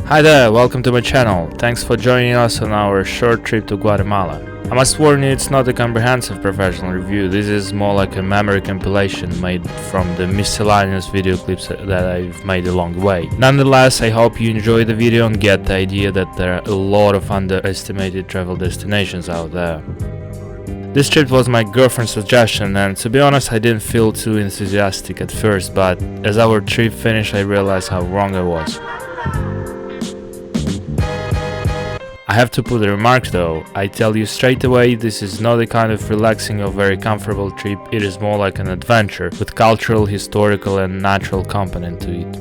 Hi there, welcome to my channel. Thanks for joining us on our short trip to Guatemala. I must warn you, it's not a comprehensive professional review. This is more like a memory compilation made from the miscellaneous video clips that I've made along the way. Nonetheless, I hope you enjoy the video and get the idea that there are a lot of underestimated travel destinations out there. This trip was my girlfriend's suggestion, and to be honest, I didn't feel too enthusiastic at first, but as our trip finished I realized how wrong I was. I have to put a remark though, I tell you straight away, this is not a kind of relaxing or very comfortable trip, it is more like an adventure with cultural, historical and natural component to it.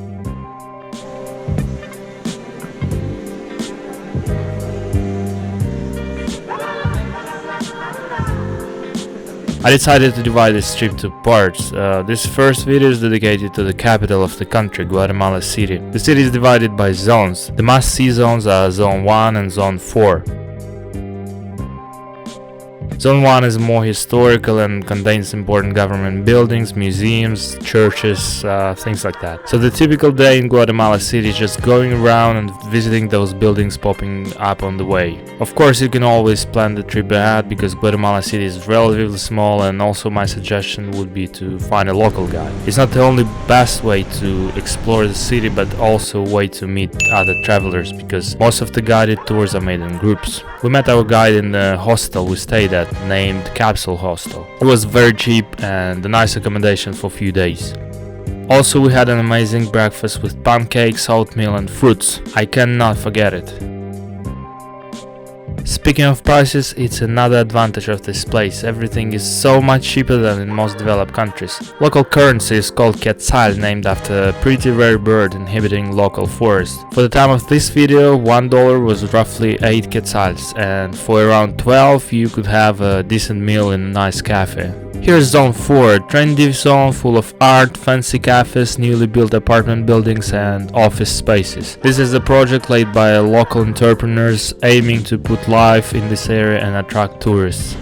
I decided to divide this trip to parts. This first video is dedicated to the capital of the country, Guatemala City. The city is divided by zones. The must-see zones are Zone 1 and Zone 4. Zone 1 is more historical and contains important government buildings, museums, churches, things like that. So the typical day in Guatemala City is just going around and visiting those buildings popping up on the way. Of course, you can always plan the trip ahead because Guatemala City is relatively small, and also my suggestion would be to find a local guide. It's not the only best way to explore the city, but also a way to meet other travelers because most of the guided tours are made in groups. We met our guide in the hostel we stayed at, named Capsule Hostel. It was very cheap and a nice accommodation for a few days. Also, we had an amazing breakfast with pancakes, oatmeal and fruits. I cannot forget it. Speaking of prices, it's another advantage of this place. Everything is so much cheaper than in most developed countries. Local currency is called quetzal, named after a pretty rare bird inhabiting local forests. For the time of this video, $1 was roughly 8 quetzals, and for around 12 you could have a decent meal in a nice cafe. Here's Zone 4, a trendy zone full of art, fancy cafes, newly built apartment buildings and office spaces. This is a project led by local entrepreneurs aiming to put life in this area and attract tourists.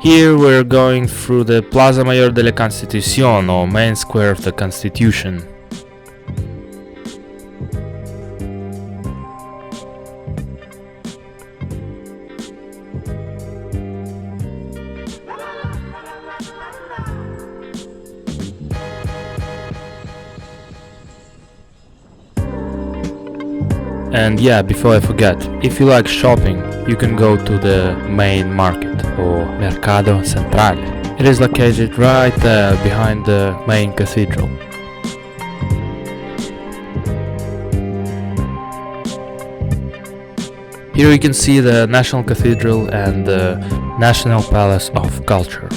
Here we're going through the Plaza Mayor de la Constitución, or main square of the Constitution. And yeah, before I forget, if you like shopping, you can go to the main market, or Mercado Central. It is located right there behind the main cathedral. Here you can see the National Cathedral and the National Palace of Culture.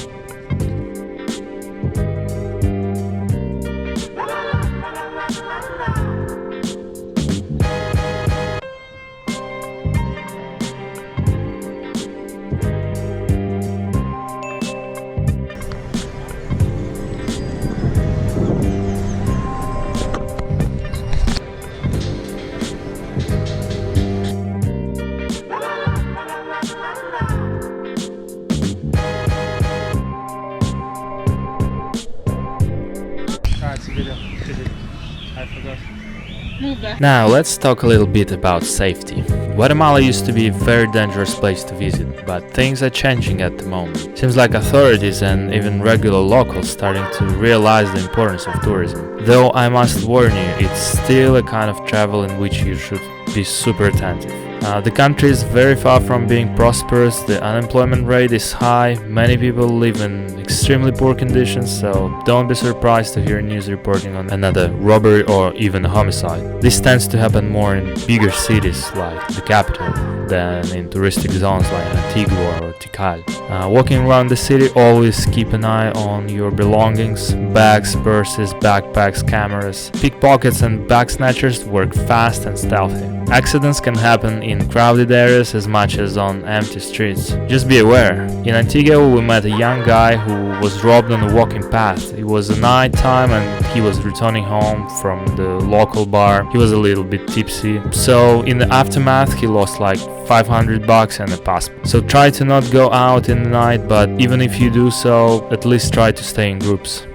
Now let's talk a little bit about safety. Guatemala used to be a very dangerous place to visit, but things are changing at the moment. Seems like authorities and even regular locals starting to realize the importance of tourism. Though I must warn you, it's still a kind of travel in which you should be super attentive. The country is very far from being prosperous, the unemployment rate is high, many people live in extremely poor conditions, so don't be surprised to hear news reporting on another robbery or even a homicide. This tends to happen more in bigger cities like the capital than in touristic zones like Antigua or Tikal. Walking around the city, always keep an eye on your belongings, bags, purses, backpacks, cameras. Pickpockets and bag snatchers work fast and stealthy. Accidents can happen in crowded areas as much as on empty streets. Just be aware. In Antigua we met a young guy who was robbed on a walking path. It was a night time and he was returning home from the local bar. He was a little bit tipsy, so in the aftermath he lost like $500 and a passport. So try to not go out in the night, but even if you do so, at least try to stay in groups.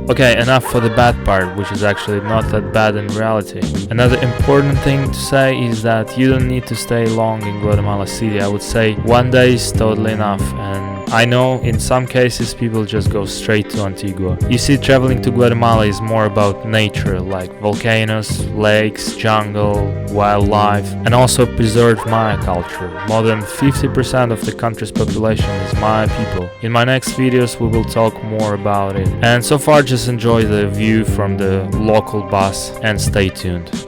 Okay, enough for the bad part, which is actually not that bad in reality. Another important thing to say is that you don't need to stay long in Guatemala City. I would say one day is totally enough, and I know in some cases people just go straight to Antigua. You see, traveling to Guatemala is more about nature, like volcanoes, lakes, jungle, wildlife, and also preserved Maya culture. More than 50% of the country's population is Maya people. In my next videos we will talk more about it. And so far, just enjoy the view from the local bus and stay tuned.